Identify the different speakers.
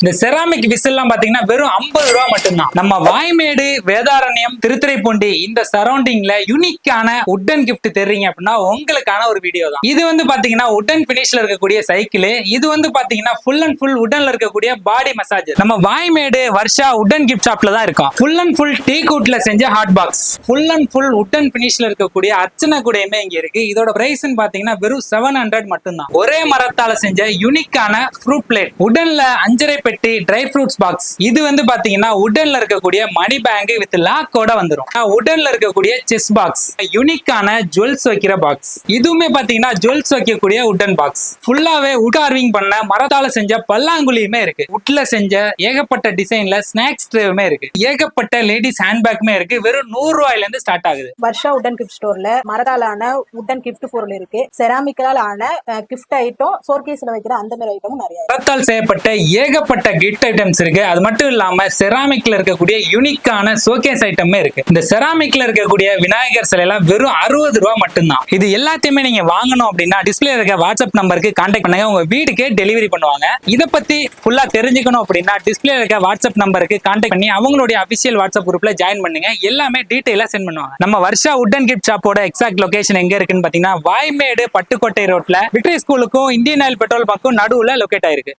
Speaker 1: இந்த செராமிக் விசில்லாம் பாத்தீங்கன்னா வெறும் 50 ரூபாய் மட்டும்தான். நம்ம வாய்மேடு, வேதாரண்யம், திருத்துறைப்பூண்டி இந்த சரௌண்டிங்ல யூனிக்கான உட்டன் கிஃப்ட் தெரிறீங்க அப்படின்னா உங்களுக்கான ஒரு வீடியோ தான் இது. வந்து பாத்தீங்கன்னா உட்டன் பினிஷ்ல இருக்கக்கூடிய சைக்கிள். இது வந்து பாத்தீங்கன்னா ஃபுல் அண்ட் ஃபுல் உட்டன்ல இருக்கக்கூடிய பாடி மசாஜ். நம்ம வாய்மேடு வர்ஷா உட்டன் கிஃப்ட் ஷாப்ல தான் இருக்கும். ஃபுல் அண்ட் ஃபுல் டீ கூட்ல செஞ்ச hot box, full and full wooden பினிஷ்ல இருக்கக்கூடிய அர்ச்சனை கூடயுமே இங்க இருக்கு. இதோட பிரைஸ் பாத்தீங்கன்னா வெறும் 700 மட்டும்தான். ஒரே மரத்தால செஞ்ச யூனிக்கான ஃப்ரூட் பிளேட், உடன்ல அஞ்சரை பெட்டி, ட்ரை ஃப்ரூட்ஸ் பாக்ஸ். இது வந்து பாத்தீங்கன்னா உடன்ல இருக்கக்கூடிய மணி பேங்க் வித் லாக்கோட வந்துரும். உடன்ல இருக்கக்கூடிய செஸ் பாக்ஸ், யூனிக்கான ஜுவல்ஸ் வைக்கிற பாக்ஸ். இதுவுமே பாத்தீங்கன்னா ஜுவல்ஸ் வைக்கக்கூடிய உடன் பாக்ஸ். ஃபுல்லாவே உட் கார்விங் பண்ண மரத்தால செஞ்ச பல்லாங்குழியுமே இருக்கு. உட்ல செஞ்ச ஏகப்பட்ட டிசைன்ல ஸ்நாக்ஸ் ட்ரேவுமே இருக்கு. ஏகப்பட்ட லேடிஸ் ஹேண்ட் பேக்குமே இருக்கு. வெறும் 100 ரூபாயில இருந்து ஸ்டார்ட் ஆகுது.
Speaker 2: வர்ஷா உடன் கிஃப்ட் ஸ்டோர்ல மரத்தாலான உடன் கிஃப்ட் பொருள் இருக்கு. செராமிக்கால ஆன கிஃப்ட் ஐட்டம், ஷோகேஸ்ல வைக்கிற அந்த மாதிரி ஐட்டமும் நிறைய.
Speaker 1: மரத்தால் செய்யப்பட்ட ஏகப்பட்ட கிஃப்ட் ஐட்டம்ஸ் இருக்கு. அது மட்டும் இல்லாம செராமிக்ல இருக்கக்கூடிய யூனிக்கான ஷோகேஸ் ஐட்டமே இருக்கு. இந்த செராமிக்ல இருக்கக்கூடிய விநாயகர் சிலை எல்லாம் வெறும் 60 ரூபாய் மட்டும்தான். இது எல்லாத்தையுமே நீங்க வாங்கணும் அப்படின்னா டிஸ்பிளே இருக்க வாட்ஸ்அப் நம்பருக்கு கான்டாக்ட் பண்ணுங்க. உங்க வீட்டுக்கே டெலிவரி பண்ணுவாங்க. இத பத்தி ஃபுல்லா தெரிஞ்சுக்கணும் அப்படின்னா டிஸ்பிளே இருக்க வாட்ஸ்அப் நம்பருக்கு கான்டாக்ட் பண்ணி அவங்களுடைய அபிஷியல் வாட்ஸ்அப் குரூப்ல ஜாயின் பண்ணுங்க. எல்லாமே டீடைலா சென்ட் பண்ணுவாங்க. நம்ம வர்ஷா உட்டன் கிஃப்ட் ஷாப்போட எக்ஸாக்ட் லொகேஷன் எங்க இருக்குன்னு பாத்தீங்கன்னா வாய்மேடு பட்டுக்கோட்டை ரோட்ல விக்டரி ஸ்கூலுக்கும் இந்தியன் ஆயில் பெட்ரோல் பங்க்கும் நடுவுல லொகேட் ஆயிருக்கு.